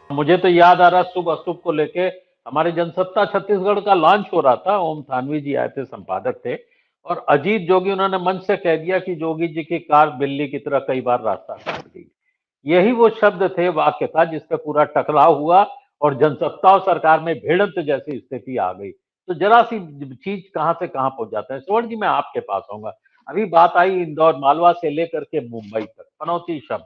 मुझे तो याद आ रहा, शुभ अशुभ को लेके हमारे जनसत्ता छत्तीसगढ़ का लॉन्च हो रहा था, ओम थानवी जी आए थे, संपादक थे, और अजीत जोगी उन्होंने मंच से कह दिया कि जोगी जी की कार बिल्ली की तरह कई बार रास्ता काट गई। यही वो शब्द थे, वाक्य था जिस पे पूरा टकराव हुआ और जनसत्ता और सरकार में भिड़ंत जैसी स्थिति आ गई। तो जरा सी चीज कहां से कहां पहुंच जाता है। स्वर्ण जी, मैं आपके पास आऊंगा। अभी बात आई इंदौर मालवा से लेकर के मुंबई तक, पनौती शब्द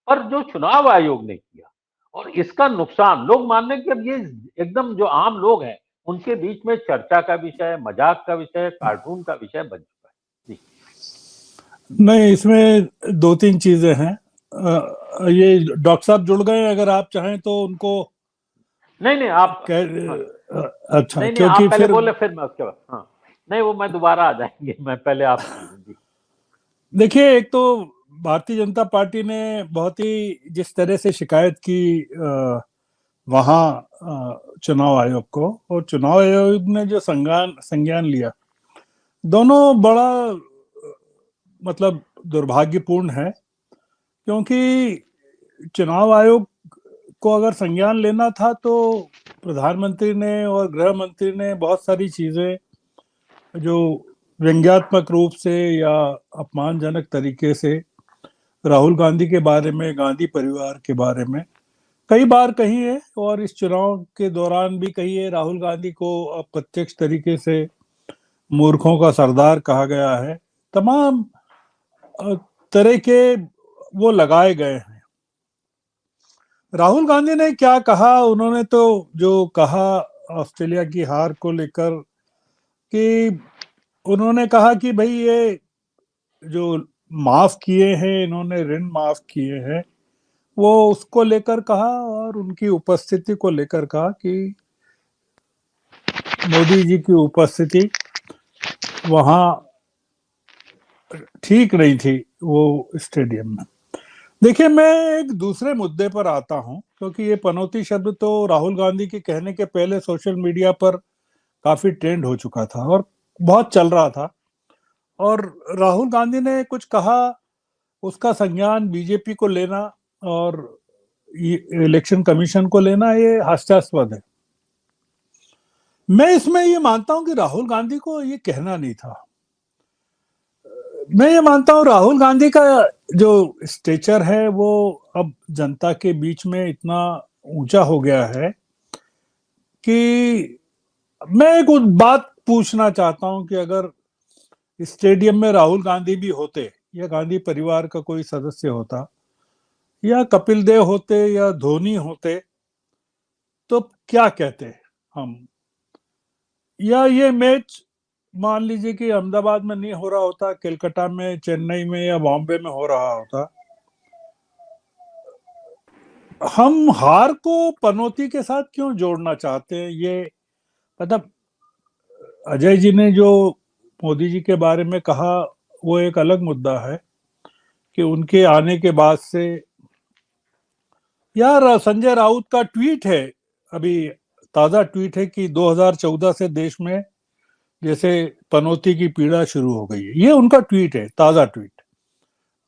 पर जो चुनाव आयोग ने किया और इसका नुकसान, लोग मान रहे हैं कि अब ये एकदम जो आम लोग हैं उनके बीच में चर्चा का विषय, मजाक का विषय, कार्टून का विषय बन चुका है जी। नहीं, इसमें दो तीन चीजें हैं। ये डॉक्टर साहब जुड़ गए हैं, अगर आप चाहें तो उनको नहीं नहीं आप, हाँ, अच्छा, नहीं नहीं आप क्योंकि पहले फिर बोले फिर मैं उसके बाद, हाँ, नहीं वो मैं दोबारा आ जाएंगे, मैं पहले आप जी। देखिए, एक तो भारतीय जनता पार्टी ने बहुत ही जिस तरह से शिकायत की वहाँ चुनाव आयोग को, और चुनाव आयोग ने जो संज्ञान संज्ञान लिया, दोनों बड़ा मतलब दुर्भाग्यपूर्ण है। क्योंकि चुनाव आयोग को अगर संज्ञान लेना था तो प्रधानमंत्री ने और गृह मंत्री ने बहुत सारी चीजें जो व्यंग्यात्मक रूप से या अपमानजनक तरीके से राहुल गांधी के बारे में, गांधी परिवार के बारे में कई बार कही है, और इस चुनाव के दौरान भी कही है। राहुल गांधी को अप्रत्यक्ष तरीके से मूर्खों का सरदार कहा गया है, तमाम तरह के वो लगाए गए हैं। राहुल गांधी ने क्या कहा, उन्होंने तो जो कहा ऑस्ट्रेलिया की हार को लेकर, कि उन्होंने कहा कि भाई ये जो माफ किए हैं, इन्होंने ऋण माफ किए हैं, वो उसको लेकर कहा, और उनकी उपस्थिति को लेकर कहा कि मोदी जी की उपस्थिति वहां ठीक नहीं थी वो स्टेडियम में। देखिए, मैं एक दूसरे मुद्दे पर आता हूं, क्योंकि ये पनौती शब्द तो राहुल गांधी के कहने के पहले सोशल मीडिया पर काफी ट्रेंड हो चुका था और बहुत चल रहा था। और राहुल गांधी ने कुछ कहा, उसका संज्ञान बीजेपी को लेना और इलेक्शन कमीशन को लेना, ये हास्यास्पद है। मैं इसमें ये मानता हूं कि राहुल गांधी को ये कहना नहीं था। मैं ये मानता हूं राहुल गांधी का जो स्टेचर है वो अब जनता के बीच में इतना ऊंचा हो गया है कि मैं एक बात पूछना चाहता हूं कि अगर स्टेडियम में राहुल गांधी भी होते, या गांधी परिवार का कोई सदस्य होता, या कपिल देव होते, या धोनी होते, तो क्या कहते हम? या ये मैच मान लीजिए कि अहमदाबाद में नहीं हो रहा होता, कलकत्ता में, चेन्नई में या बॉम्बे में हो रहा होता, हम हार को पनौती के साथ क्यों जोड़ना चाहते हैं? ये मतलब अजय जी ने जो मोदी जी के बारे में कहा वो एक अलग मुद्दा है कि उनके आने के बाद से, यार संजय राउत का ट्वीट है, अभी ताजा ट्वीट है कि 2014 से देश में जैसे पनौती की पीड़ा शुरू हो गई है। ये उनका ट्वीट है, ताजा ट्वीट।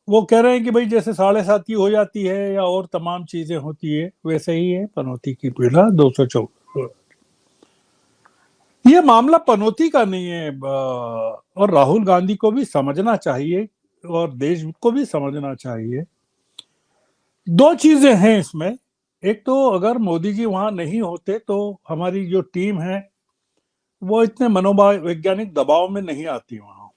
वो कह रहे हैं कि भाई जैसे 7.5 हो जाती है या और तमाम चीजें होती है, वैसे ही है पनौती की पीड़ा 214। ये मामला पनौती का नहीं है, और राहुल गांधी को भी समझना चाहिए और देश को भी समझना चाहिए। दो चीजें हैं इसमें। एक तो अगर मोदी जी वहां नहीं होते तो हमारी जो टीम है वो इतने मनोवैज्ञानिक दबाव में नहीं आती वहां।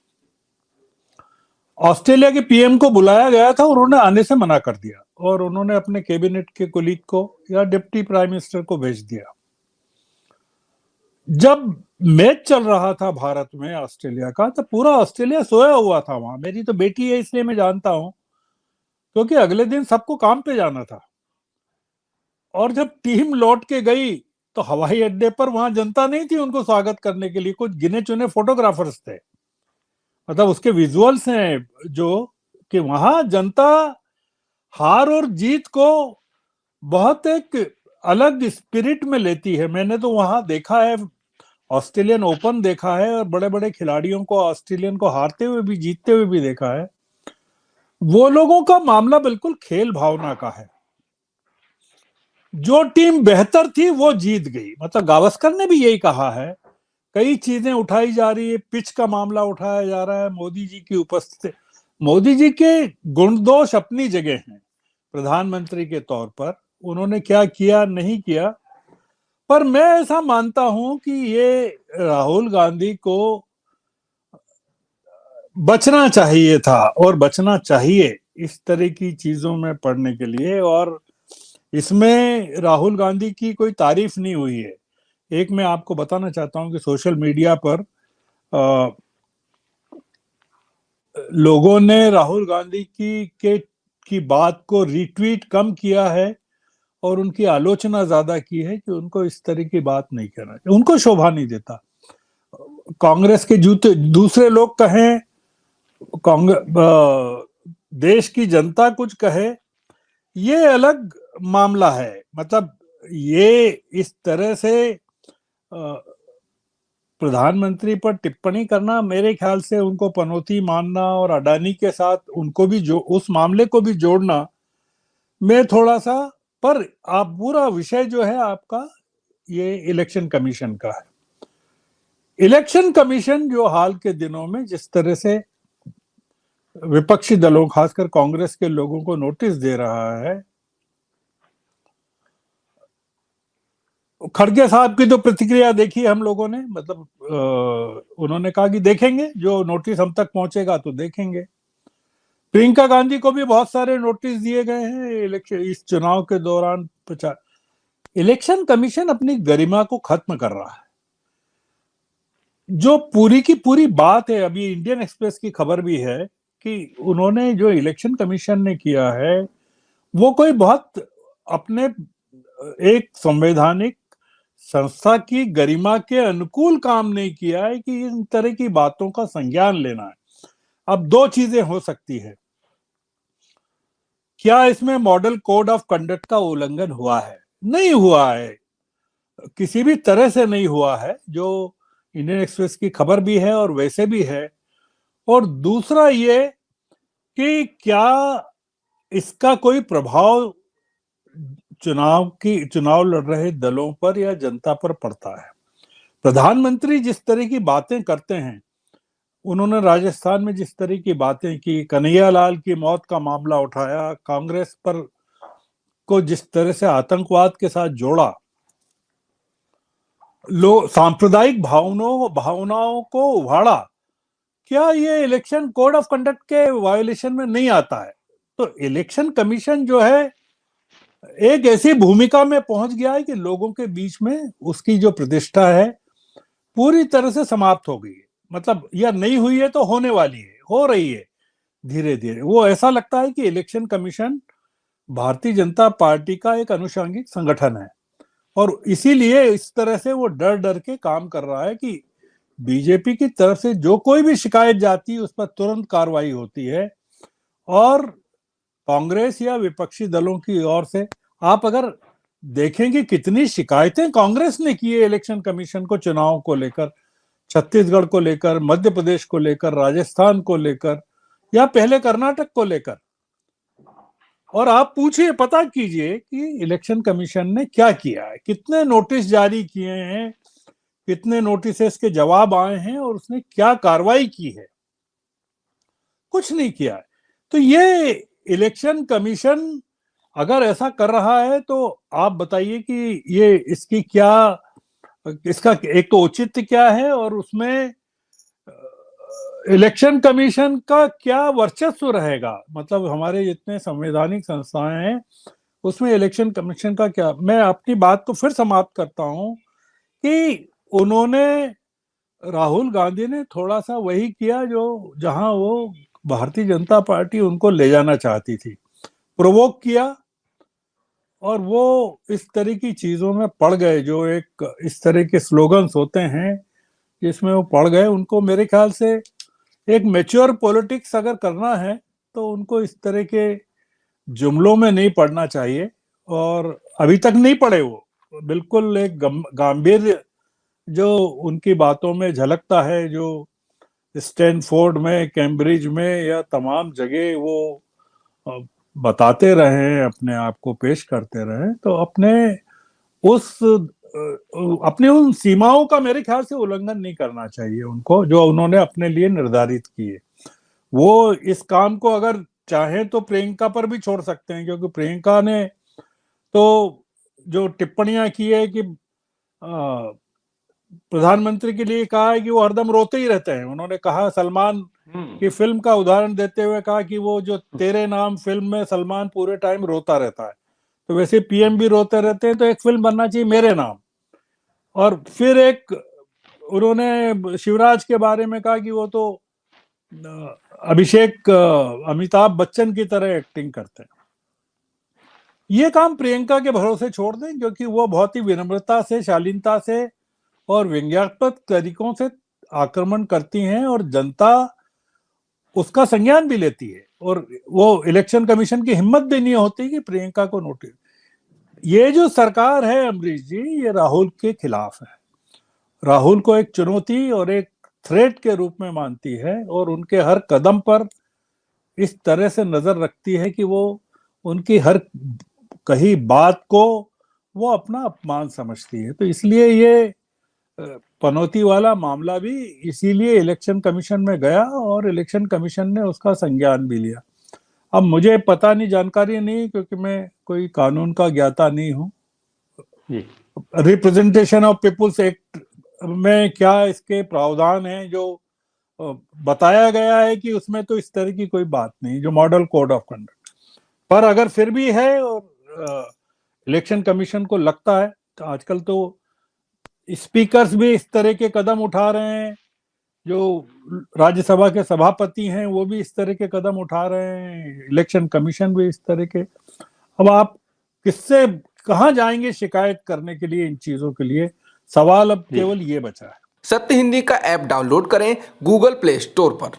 ऑस्ट्रेलिया के पीएम को बुलाया गया था, उन्होंने आने से मना कर दिया, और उन्होंने अपने कैबिनेट के कुलीग को या डिप्टी प्राइम मिनिस्टर को भेज दिया। जब मैच चल रहा था भारत में ऑस्ट्रेलिया का, तो पूरा ऑस्ट्रेलिया सोया हुआ था वहां। मेरी तो बेटी है इसलिए मैं जानता हूं, क्योंकि अगले दिन सबको काम पे जाना था। और जब टीम लौट के गई तो हवाई अड्डे पर वहां जनता नहीं थी उनको स्वागत करने के लिए, कुछ गिने चुने फोटोग्राफर्स थे। मतलब उसके विजुअल्स हैं जो, कि वहां जनता हार और जीत को बहुत एक अलग स्पिरिट में लेती है। मैंने तो वहां देखा है, ऑस्ट्रेलियन ओपन देखा है, और बड़े बड़े खिलाड़ियों को, ऑस्ट्रेलियन को हारते हुए भी जीतते हुए भी देखा है। वो लोगों का मामला बिल्कुल खेल भावना का है। जो टीम बेहतर थी वो जीत गई। मतलब गावस्कर ने भी यही कहा है। कई चीजें उठाई जा रही है, पिच का मामला उठाया जा रहा है, मोदी जी की उपस्थिति, मोदी जी के गुण दोष अपनी जगह हैं प्रधानमंत्री के तौर पर, उन्होंने क्या किया नहीं किया, पर मैं ऐसा मानता हूं कि ये राहुल गांधी को बचना चाहिए था और बचना चाहिए इस तरह की चीजों में पढ़ने के लिए। और इसमें राहुल गांधी की कोई तारीफ नहीं हुई है। एक मैं आपको बताना चाहता हूं कि सोशल मीडिया पर लोगों ने राहुल गांधी की बात को रीट्वीट कम किया है और उनकी आलोचना ज्यादा की है कि उनको इस तरह की बात नहीं करना चाहिए, उनको शोभा नहीं देता। कांग्रेस के जूते दूसरे लोग कहें, कांग्रेस देश की जनता कुछ कहे, ये अलग मामला है। मतलब ये इस तरह से प्रधानमंत्री पर टिप्पणी करना, मेरे ख्याल से उनको पनौती मानना और अडानी के साथ उनको भी जो उस मामले को भी जोड़ना, मैं थोड़ा सा, पर आप पूरा विषय जो है आपका ये इलेक्शन कमीशन का है। इलेक्शन कमीशन जो हाल के दिनों में जिस तरह से विपक्षी दलों खासकर कांग्रेस के लोगों को नोटिस दे रहा है, खड़गे साहब की तो प्रतिक्रिया देखी हम लोगों ने। मतलब उन्होंने कहा कि देखेंगे, जो नोटिस हम तक पहुंचेगा तो देखेंगे। प्रियंका गांधी को भी बहुत सारे नोटिस दिए गए हैं इलेक्शन, इस चुनाव के दौरान प्रचार। इलेक्शन कमीशन अपनी गरिमा को खत्म कर रहा है। जो पूरी की पूरी बात है, अभी इंडियन एक्सप्रेस की खबर भी है कि उन्होंने जो इलेक्शन कमीशन ने किया है वो कोई बहुत अपने एक संवैधानिक संस्था की गरिमा के अनुकूल काम नहीं किया है कि इन तरह की बातों का संज्ञान लेना है। अब दो चीजें हो सकती है, क्या इसमें मॉडल कोड ऑफ कंडक्ट का उल्लंघन हुआ है? नहीं हुआ है, किसी भी तरह से नहीं हुआ है, जो इंडियन एक्सप्रेस की खबर भी है और वैसे भी है। और दूसरा ये कि क्या इसका कोई प्रभाव चुनाव लड़ रहे दलों पर या जनता पर पड़ता है? प्रधानमंत्री जिस तरह की बातें करते हैं, उन्होंने राजस्थान में जिस तरह की बातें की, कन्हैयालाल की मौत का मामला उठाया, कांग्रेस पर को जिस तरह से आतंकवाद के साथ जोड़ा, सांप्रदायिक भावनाओं को उभाड़ा, क्या ये इलेक्शन कोड ऑफ कंडक्ट के वायोलेशन में नहीं आता है? तो इलेक्शन कमीशन जो है एक ऐसी भूमिका में पहुंच गया है कि लोगों के बीच में उसकी जो प्रतिष्ठा है पूरी तरह से समाप्त हो गई है। मतलब यह नहीं हुई है तो होने वाली है, हो रही है धीरे धीरे। वो ऐसा लगता है कि election commission Bharatiya Janata party का एक अनुषंगिक संगठन है और इसीलिए इस तरह से वो डर डर के काम कर रहा है कि बीजेपी की तरफ से जो कोई भी शिकायत जाती है उस पर तुरंत कार्रवाई होती है। और कांग्रेस या विपक्षी दलों की ओर से आप अगर देखेंगे कितनी शिकायतें कांग्रेस ने की है इलेक्शन कमीशन को, चुनाव को लेकर, छत्तीसगढ़ को लेकर, मध्य प्रदेश को लेकर, राजस्थान को लेकर या पहले कर्नाटक को लेकर। और आप पूछिए, पता कीजिए कि इलेक्शन कमीशन ने क्या किया है, कितने नोटिस जारी किए हैं, कितने नोटिस के जवाब आए हैं और उसने क्या कार्रवाई की है। कुछ नहीं किया है। तो ये इलेक्शन कमीशन अगर ऐसा कर रहा है तो आप बताइए कि ये इसकी क्या, इसका एक तो औचित्य क्या है और उसमें इलेक्शन कमीशन का क्या वर्चस्व रहेगा? मतलब हमारे जितने संवैधानिक संस्थाएं हैं उसमें इलेक्शन कमीशन का क्या? मैं अपनी बात को फिर समाप्त करता हूं कि उन्होंने, राहुल गांधी ने थोड़ा सा वही किया जो जहां वो भारतीय जनता पार्टी उनको ले जाना चाहती थी, प्रोवोक किया। और वो इस तरह की चीजों में पड़ गए, जो एक इस तरह के स्लोगन्स होते हैं जिसमें वो पड़ गए। उनको मेरे ख्याल से एक मैच्योर पॉलिटिक्स अगर करना है तो उनको इस तरह के जुमलों में नहीं पड़ना चाहिए। और अभी तक नहीं पड़े वो, बिल्कुल एक गांभीर्य जो उनकी बातों में झलकता है, जो स्टैनफोर्ड में, कैम्ब्रिज में या तमाम जगह वो बताते रहें, अपने आप को पेश करते रहें, तो अपने उन सीमाओं का मेरे ख्याल से उल्लंघन नहीं करना चाहिए उनको, जो उन्होंने अपने लिए निर्धारित किए। वो इस काम को अगर चाहे तो प्रियंका पर भी छोड़ सकते हैं, क्योंकि प्रियंका ने तो जो टिप्पणियां की है कि प्रधानमंत्री के लिए कहा है कि वो हरदम रोते ही रहते हैं। उन्होंने कहा, सलमान की फिल्म का उदाहरण देते हुए कहा कि वो जो तेरे नाम फिल्म में सलमान पूरे टाइम रोता रहता है, तो वैसे पीएम भी रोते रहते हैं, तो एक फिल्म बनना चाहिए मेरे नाम। और फिर उन्होंने शिवराज के बारे में कहा कि वो तो अमिताभ बच्चन की तरह एक्टिंग करते हैं। ये काम प्रियंका के भरोसे छोड़ दें, क्योंकि वो बहुत ही विनम्रता से, शालीनता से और व्यंग्यात्मक तरीकों से आक्रमण करती हैं, और जनता उसका संज्ञान भी लेती है। और वो इलेक्शन कमीशन की हिम्मत भी नहीं होती कि प्रियंका को नोटिस। ये जो सरकार है अमरीश जी, ये राहुल के खिलाफ है, राहुल को एक चुनौती और एक थ्रेट के रूप में मानती है, और उनके हर कदम पर इस तरह से नजर रखती है कि वो उनकी हर कही बात को वो अपना अपमान समझती है। तो इसलिए ये पनौती वाला मामला भी इसीलिए इलेक्शन कमीशन में गया, और इलेक्शन कमीशन ने उसका संज्ञान भी लिया। अब मुझे पता नहीं, जानकारी नहीं, क्योंकि मैं कोई कानून का ज्ञाता नहीं हूँ। रिप्रेजेंटेशन ऑफ पीपुल्स एक्ट में क्या इसके प्रावधान हैं, जो बताया गया है कि उसमें तो इस तरह की कोई बात नहीं, जो मॉडल कोड ऑफ कंडक्ट। पर अगर फिर भी है और इलेक्शन कमीशन को लगता है, तो आजकल तो स्पीकर्स भी इस तरह के कदम उठा रहे हैं, जो राज्यसभा के सभापति हैं वो भी इस तरह के कदम उठा रहे हैं, इलेक्शन कमीशन भी इस तरह के। अब आप किससे कहां जाएंगे शिकायत करने के लिए इन चीजों के लिए? सवाल अब केवल ये बचा है। सत्य हिंदी का ऐप डाउनलोड करें गूगल प्ले स्टोर पर।